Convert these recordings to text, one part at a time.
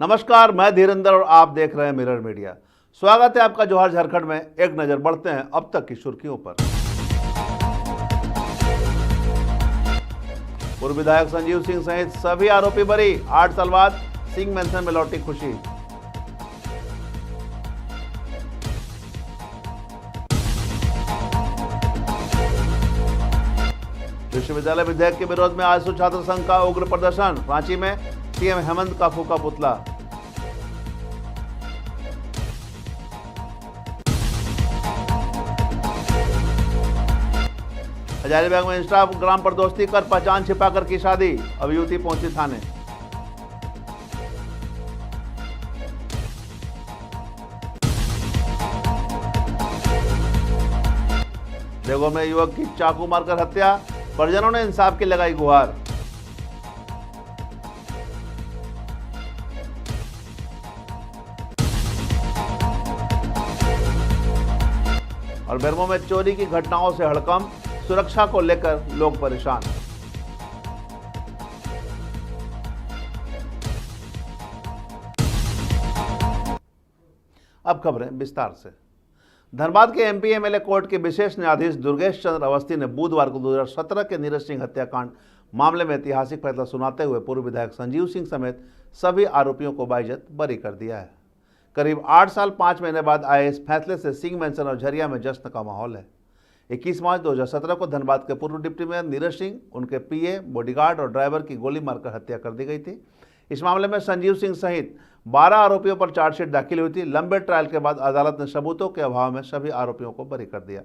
नमस्कार, मैं धीरेंद्र और आप देख रहे हैं मिरर मीडिया। स्वागत है आपका जोहार झारखंड में। एक नजर बढ़ते हैं अब तक की सुर्खियों पर। पूर्व विधायक संजीव सिंह सहित सभी आरोपी बरी। 8 साल बाद सिंह मेंशन में लौटी खुशी। विश्वविद्यालय विधेयक के विरोध में आजसू छात्र संघ का उग्र प्रदर्शन। रांची में सीएम हेमंत का फूका पुतला। हजारीबाग में इंस्टाग्राम पर दोस्ती कर पहचान छिपाकर की शादी। अब युवती पहुंची थाने। देवघर में युवक की चाकू मारकर हत्या। परिजनों ने इंसाफ की लगाई गुहार। और बेरमो में चोरी की घटनाओं से हड़कंप। सुरक्षा को लेकर लोग परेशान। अब खबरें विस्तार से। धनबाद के एमपी एमएलए कोर्ट के विशेष न्यायाधीश दुर्गेश चंद्र अवस्थी ने बुधवार को 2017 के नीरज सिंह हत्याकांड मामले में ऐतिहासिक फैसला सुनाते हुए पूर्व विधायक संजीव सिंह समेत सभी आरोपियों को बाइज्जत बरी कर दिया है। करीब 8 साल 5 महीने बाद आए इस फैसले से सिंह मेंशन और झरिया में जश्न का माहौल है। 21 मार्च 2017 को धनबाद के पूर्व डिप्टी मेयर नीरज सिंह, उनके पीए, बॉडीगार्ड और ड्राइवर की गोली मारकर हत्या कर दी गई थी। इस मामले में संजीव सिंह सहित 12 आरोपियों पर चार्जशीट दाखिल हुई थी। लंबे ट्रायल के बाद अदालत ने सबूतों के अभाव में सभी आरोपियों को बरी कर दिया।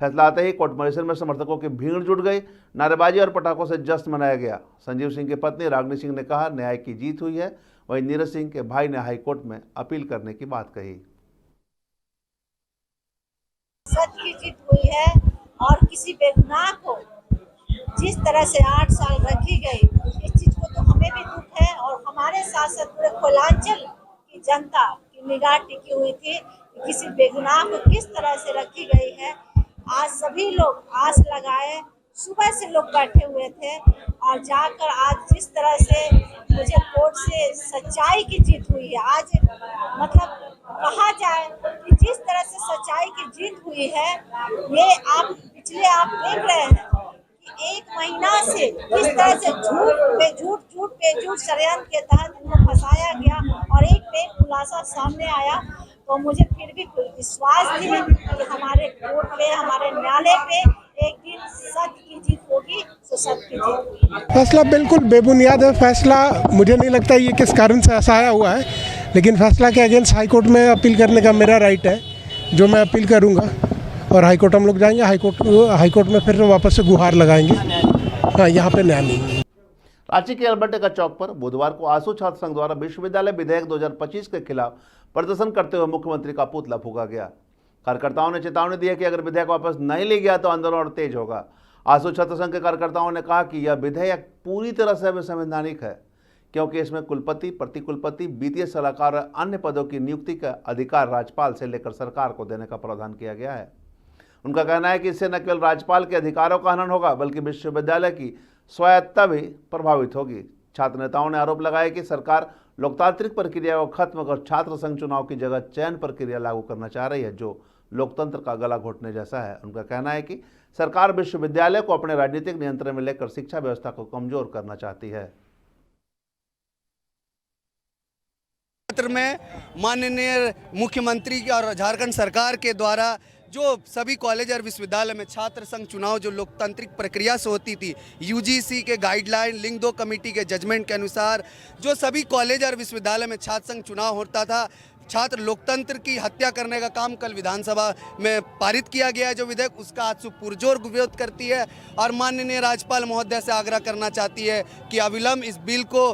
फैसला आते ही कोर्ट परिसर में समर्थकों की भीड़ जुट गई। नारेबाजी और पटाखों से जश्न मनाया गया। संजीव सिंह की पत्नी रागिनी सिंह ने कहा, न्याय की जीत हुई है। वहीं नीरज सिंह के भाई ने हाईकोर्ट में अपील करने की बात कही। सच की जीत हुई है और किसी बेगुनाह को जिस तरह से 8 साल रखी गई, इस चीज को तो हमें भी दुख है और हमारे साथ साथ पूरे कोलांचल की जनता की निगाह टिकी हुई थी कि किसी बेगुनाह को किस तरह से रखी गई है। आज सभी लोग आस लगाए, सुबह से लोग बैठे हुए थे और जाकर आज जिस तरह से मुझे कोर्ट से सच्चाई की जीत हुई है। आज मतलब कहा जाए कि जिस तरह से सच्चाई की जीत हुई है, ये आप देख रहे हैं कि 1 महीना से किस तरह से झूठ पे झूठ षड्यंत्र के तहत इनको फंसाया गया और एक खुलासा सामने आया। तो मुझे फिर भी विश्वास थी कि हमारे कोर्ट पे, हमारे न्यायालय पे एक दिन सत्य की जीत होगी। तो सत्य की जीत हुई। फैसला बिल्कुल बेबुनियाद है। फैसला मुझे नहीं लगता ये किस कारण से ऐसा आया हुआ है, लेकिन फैसला के अगेंस्ट हाईकोर्ट में अपील करने का मेरा राइट है, जो मैं अपील करूंगा। और हाईकोर्ट हम लोग जाएंगे, हाईकोर्ट में फिर वापस से गुहार लगाएंगे। हाँ, यहाँ पे न्याय नहीं है। रांची के अल्बर्टेका चौक पर बुधवार को आजसू छात्र संघ द्वारा विश्वविद्यालय विधेयक 2025 के खिलाफ प्रदर्शन करते हुए मुख्यमंत्री का पुतला फूंका गया। कार्यकर्ताओं ने चेतावनी दी है कि अगर विधेयक वापस नहीं लिया गया तो आंदोलन और तेज होगा। आजसू छात्र संघ के कार्यकर्ताओं ने कहा कि यह विधेयक पूरी तरह से अवैधानिक है, क्योंकि इसमें कुलपति, प्रतिकुलपति, वित्तीय सलाहकार और अन्य पदों की नियुक्ति का अधिकार राज्यपाल से लेकर सरकार को देने का प्रावधान किया गया है। उनका कहना है कि इससे न केवल राज्यपाल के अधिकारों का हनन होगा, बल्कि विश्वविद्यालय की स्वायत्तता भी प्रभावित होगी। छात्र नेताओं ने आरोप लगाया कि सरकार लोकतांत्रिक प्रक्रिया को खत्म कर छात्र संघ चुनाव की जगह चयन प्रक्रिया लागू करना चाह रही है, जो लोकतंत्र का गला घोटने जैसा है। उनका कहना है कि सरकार विश्वविद्यालय को अपने राजनीतिक नियंत्रण में लेकर शिक्षा व्यवस्था को कमजोर करना चाहती है। में माननीय मुख्यमंत्री और झारखंड सरकार के द्वारा जो सभी कॉलेज और विश्वविद्यालय में छात्र संघ चुनाव जो लोकतांत्रिक प्रक्रिया से होती थी, यूजीसी के गाइडलाइन, लिंग 2 कमेटी के जजमेंट के अनुसार जो सभी कॉलेज और विश्वविद्यालय में छात्र संघ चुनाव होता था, छात्र लोकतंत्र की हत्या करने का काम कल विधानसभा में पारित किया गया है। जो विधेयक उसका आज पुरजोर विरोध करती है और माननीय राज्यपाल महोदय से आग्रह करना चाहती है कि अविलंब इस बिल को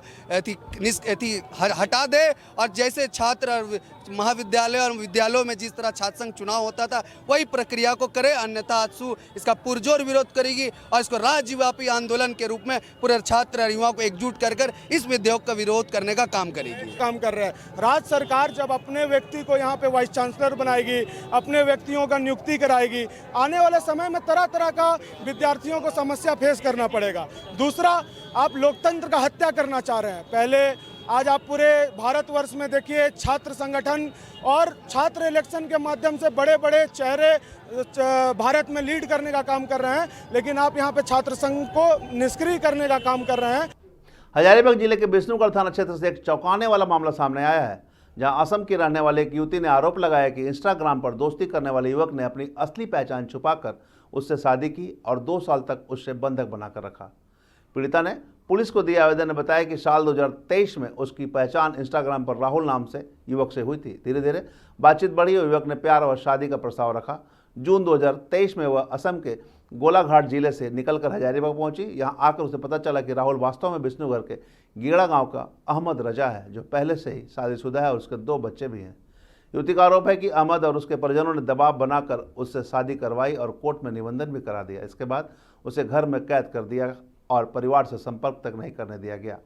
हटा दे और जैसे छात्र महाविद्यालय और विद्यालयों में जिस तरह छात्र संघ चुनाव होता था वही प्रक्रिया को करे, अन्यथा आजसू इसका पुरजोर विरोध करेगी और इसको राज्यव्यापी आंदोलन के रूप में पूरे छात्र और युवाओं को एकजुट कर इस विधेयक का विरोध करने का काम करेगी। काम कर रहा है राज्य सरकार। जब अपने व्यक्ति को यहाँ पे वाइस चांसलर बनाएगी, अपने व्यक्तियों का नियुक्ति कराएगी, आने वाले समय में तरह तरह का विद्यार्थियों को समस्या फेस करना पड़ेगा। दूसरा, आप लोकतंत्र का हत्या करना चाह रहे हैं। पहले आज आप पूरे भारतवर्ष में देखिए छात्र संगठन और छात्र इलेक्शन के माध्यम से बड़े बड़े चेहरे भारत में लीड करने का काम कर रहे हैं, लेकिन आप यहाँ पे छात्र संघ को निष्क्रिय करने का काम कर रहे हैं। हजारीबाग जिले के विष्णुगढ़ थाना क्षेत्र से एक चौंकाने वाला मामला सामने आया है, जहां असम की रहने वाले एक युवती ने आरोप लगाया कि इंस्टाग्राम पर दोस्ती करने वाले युवक ने अपनी असली पहचान छुपाकर उससे शादी की और 2 साल तक उससे बंधक बनाकर रखा। पीड़िता ने पुलिस को दिए आवेदन में बताया कि साल 2023 में उसकी पहचान इंस्टाग्राम पर राहुल नाम से युवक से हुई थी। धीरे धीरे बातचीत बढ़ी और युवक ने प्यार और शादी का प्रस्ताव रखा। जून 2023 में वह असम के गोलाघाट जिले से निकलकर हजारीबाग पहुंची। यहां आकर उसे पता चला कि राहुल वास्तव में विष्णुगढ़ के गीड़ा गांव का अहमद रजा है, जो पहले से ही शादीशुदा है और उसके 2 बच्चे भी हैं। युवती का आरोप है कि अहमद और उसके परिजनों ने दबाव बनाकर उससे शादी करवाई और कोर्ट में निबंधन भी करा दिया। इसके बाद उसे घर में कैद कर दिया और परिवार से संपर्क तक नहीं करने दिया गया।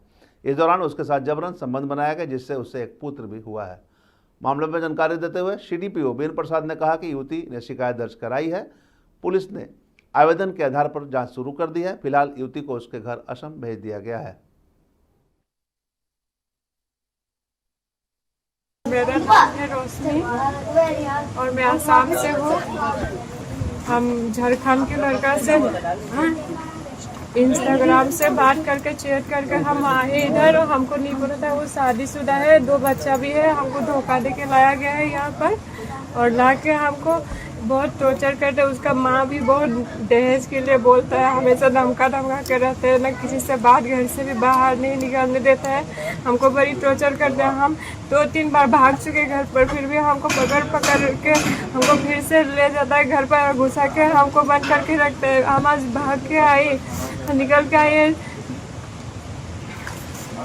इस दौरान उसके साथ जबरन संबंध बनाया गया, जिससे उसे एक पुत्र भी हुआ है। मामले में जानकारी देते हुए CDPO बीन प्रसाद ने कहा कि युवती ने शिकायत दर्ज कराई है। पुलिस ने आवेदन के आधार पर जांच शुरू कर दी है। फिलहाल युवती को उसके घर असम भेज दिया गया है। मेरा नाम है रोशनी और मैं आसाम से हूँ। हम झारखंड के लड़का से इंस्टाग्राम से बात करके चैट करके हम आए इधर, और हमको नहीं पता था वो शादीशुदा है, 2 बच्चा भी है। हमको धोखा दे के लाया गया है यहाँ पर, और ला के हमको बहुत टॉर्चर करते हैं। उसका माँ भी बहुत दहेज के लिए बोलता है, हमेशा धमका के रहते हैं, ना किसी से बात, घर से भी बाहर नहीं निकलने देता है। हमको बड़ी टॉर्चर करते हैं। हम 2-3 बार भाग चुके घर पर, फिर भी हमको पकड़ के हमको फिर से ले जाता है घर पर, घुसा के हमको बंद करके रखते हैं। हम आज भाग के आए, निकल के आए।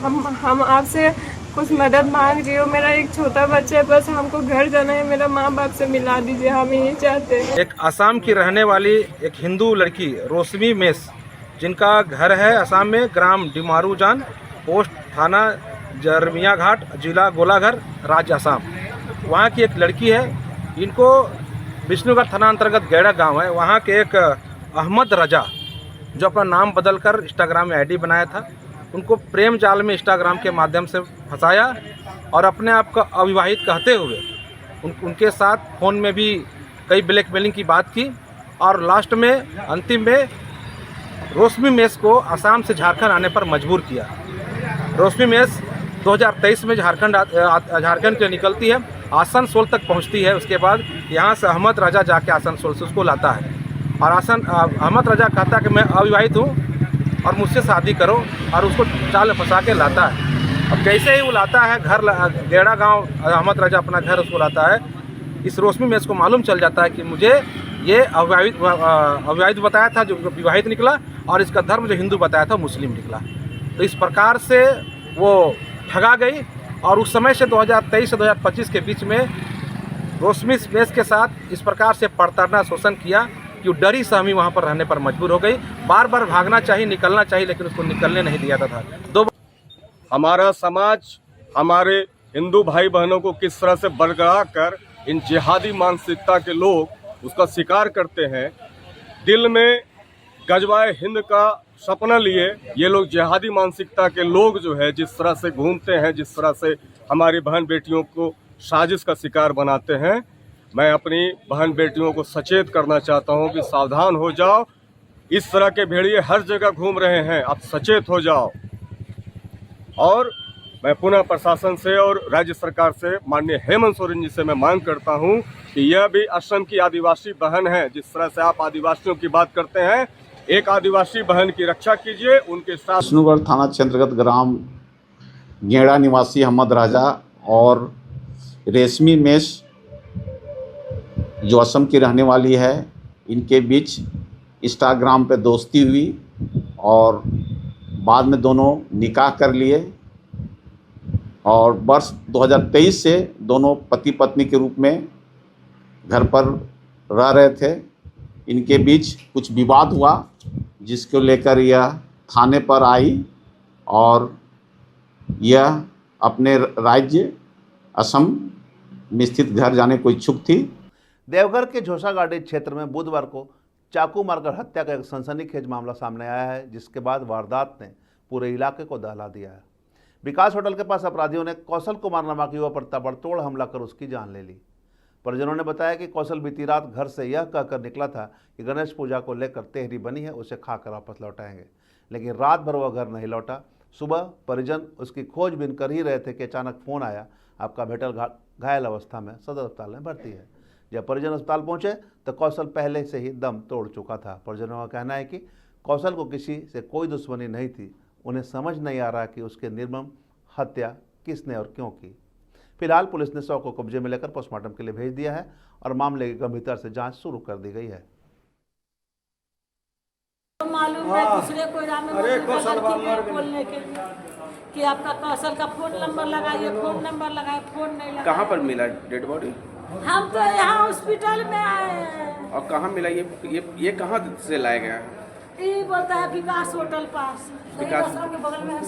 हम आपसे कुछ मदद मांग रही हो। मेरा एक छोटा बच्चा है, बस हमको घर जाना है, मेरा माँ बाप से मिला दीजिए, हम यही चाहते हैं। एक असम की रहने वाली एक हिंदू लड़की रोशनी मेस, जिनका घर है असम में, ग्राम डिमारूजान, पोस्ट थाना जरमिया घाट, जिला गोलाघर, राज्य असम। वहाँ की एक लड़की है। इनको विष्णुगढ़ थाना अंतर्गत गैड़ा गांव है, वहाँ के एक अहमद रजा, जो अपना नाम बदलकर इंस्टाग्राम में ID बनाया था, उनको प्रेम जाल में इंस्टाग्राम के माध्यम से फंसाया और अपने आप को अविवाहित कहते हुए उनके साथ फ़ोन में भी कई ब्लैकमेलिंग की बात की, और लास्ट में अंतिम में रोशनी मेस को असम से झारखंड आने पर मजबूर किया। रोशनी मेस 2023 में झारखंड से निकलती है, आसनसोल तक पहुंचती है। उसके बाद यहाँ से अहमद रजा जाके आसनसोल से उसको लाता है, और अहमद रजा कहता है कि मैं अविवाहित हूँ और मुझसे शादी करो, और उसको चाल फंसा के लाता है। अब जैसे ही वो लाता है घर गैड़ा गांव, अहमद रजा अपना घर उसको लाता है। इस रोशनी में इसको मालूम चल जाता है कि मुझे ये अविवाहित बताया था, जो विवाहित निकला, और इसका धर्म जो हिंदू बताया था मुस्लिम निकला। तो इस प्रकार से वो ठगा गई, और उस समय से 2023 से 2025 के बीच में रोशनी मेस के साथ इस प्रकार से प्रताड़ना शोषण किया कि वो डरी सहमी वहाँ पर रहने पर मजबूर हो गई। बार बार भागना चाहिए, निकलना चाहिए, लेकिन उसको निकलने नहीं दिया था। हमारा समाज हमारे हिंदू भाई बहनों को किस तरह से बरगला कर इन जिहादी मानसिकता के लोग उसका शिकार करते हैं। दिल में गजवाए हिंद का सपना लिए ये लोग जिहादी मानसिकता के लोग जो है जिस तरह से घूमते हैं, जिस तरह से हमारी बहन बेटियों को साजिश का शिकार बनाते हैं, मैं अपनी बहन बेटियों को सचेत करना चाहता हूं कि सावधान हो जाओ। इस तरह के भेड़िए हर जगह घूम रहे हैं, आप सचेत हो जाओ। और मैं पुनः प्रशासन से और राज्य सरकार से, माननीय हेमंत सोरेन जी से मैं मांग करता हूं कि यह भी असम की आदिवासी बहन है। जिस तरह से आप आदिवासियों की बात करते हैं, एक आदिवासी बहन की रक्षा कीजिए। उनके साथ विष्णुगढ़ थाना क्षेत्रगत ग्राम गेड़ा निवासी अहमद राजा और रेशमी मेस जो असम की रहने वाली है, इनके बीच इंस्टाग्राम पे दोस्ती हुई और बाद में दोनों निकाह कर लिए, और वर्ष 2023 से दोनों पति पत्नी के रूप में घर पर रह रहे थे। इनके बीच कुछ विवाद हुआ, जिसको लेकर यह थाने पर आई और यह अपने राज्य असम में स्थित घर जाने को इच्छुक थी। देवघर के झोसागाड़ी क्षेत्र में बुधवार को चाकू मारकर हत्या का एक सनसनीखेज मामला सामने आया है, जिसके बाद वारदात ने पूरे इलाके को दहला दिया है। विकास होटल के पास अपराधियों ने कौशल कुमार नामक युवक पर ताबड़तोड़ हमला कर उसकी जान ले ली। परिजनों ने बताया कि कौशल बीती रात घर से यह कहकर निकला था कि गणेश पूजा को लेकर तेहरी बनी है, उसे खाकर वापस लौटाएंगे, लेकिन रात भर वह घर नहीं लौटा। सुबह परिजन उसकी खोजबीन कर ही रहे थे कि अचानक फोन आया, आपका बेटा घायल अवस्था में सदर अस्पताल में भर्ती है। जब परिजन अस्पताल पहुंचे तो कौशल पहले से ही दम तोड़ चुका था। परिजनों का कहना है कि कौशल को किसी से कोई दुश्मनी नहीं थी। उन्हें समझ नहीं आ रहा कि उसके निर्मम हत्या किसने और क्यों की। फिलहाल पुलिस ने शव को कब्जे में लेकर पोस्टमार्टम के लिए भेज दिया है और मामले की गंभीरता से जांच शुरू कर दी गई है। मालूम है दूसरे को बोलने के लिए कि आपका कौशल का फोन नंबर लगाइए, फोन नंबर लगाए, फोन नहीं लगा। कहाँ पर मिला डेड बॉडी? हम तो यहाँ हॉस्पिटल में आए हैं। और कहाँ मिला? ये कहाँ से लाया गया है? ये बोलता है विकास होटल पास, विकास के बगल में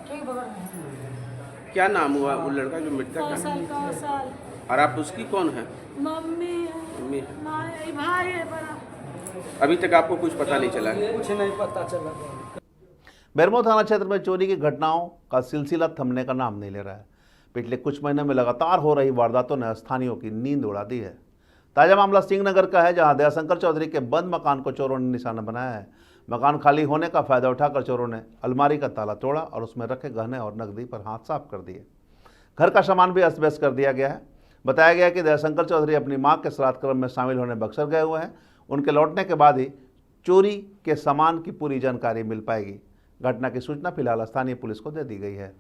ठीक बगल में। क्या नाम हुआ वो लड़का जो मृतक है? कौशल। और आप उसकी कौन है? मम्मी है, मम्मी है। नहीं भाई है बड़ा। अभी तक आपको कुछ पता नहीं चला है? कुछ नहीं पता चला। बेरमो थाना क्षेत्र में चोरी की घटनाओं का सिलसिला थमने का नाम नहीं ले रहा है। पिछले कुछ महीनों में लगातार हो रही वारदातों ने स्थानीयों की नींद उड़ा दी है। ताजा मामला सिंहनगर का है, जहां दयाशंकर चौधरी के बंद मकान को चोरों ने निशाना बनाया है। मकान खाली होने का फायदा उठाकर चोरों ने अलमारी का ताला तोड़ा और उसमें रखे गहने और नकदी पर हाथ साफ कर दिए। घर का सामान भी अस्त व्यस्त कर दिया गया है। बताया गया कि दयाशंकर चौधरी अपनी मां के श्राद्ध क्रम में शामिल होने बक्सर गए हुए हैं। उनके लौटने के बाद ही चोरी के सामान की पूरी जानकारी मिल पाएगी। घटना की सूचना फिलहाल स्थानीय पुलिस को दे दी गई है।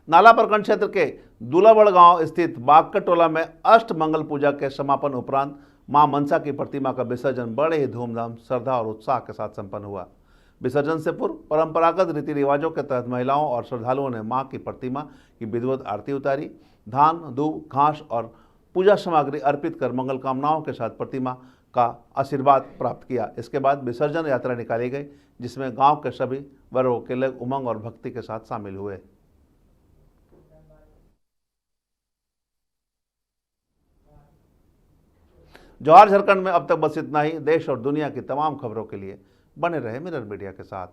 नाला प्रखंड क्षेत्र के दुलाबड़ गांव स्थित बागकर टोला में अष्ट मंगल पूजा के समापन उपरांत मां मनसा की प्रतिमा का विसर्जन बड़े ही धूमधाम, श्रद्धा और उत्साह के साथ संपन्न हुआ। विसर्जन से पूर्व परंपरागत रीति रिवाजों के तहत महिलाओं और श्रद्धालुओं ने मां की प्रतिमा की विधिवत आरती उतारी, धान, दूब, घास और पूजा सामग्री अर्पित कर मंगल कामनाओं के साथ प्रतिमा का आशीर्वाद प्राप्त किया। इसके बाद विसर्जन यात्रा निकाली गई, जिसमें गांव के सभी वर्गों के लोग उमंग और भक्ति के साथ शामिल हुए। जवाहर झारखंड में अब तक बस इतना ही। देश और दुनिया की तमाम खबरों के लिए बने रहे मिरर मीडिया के साथ।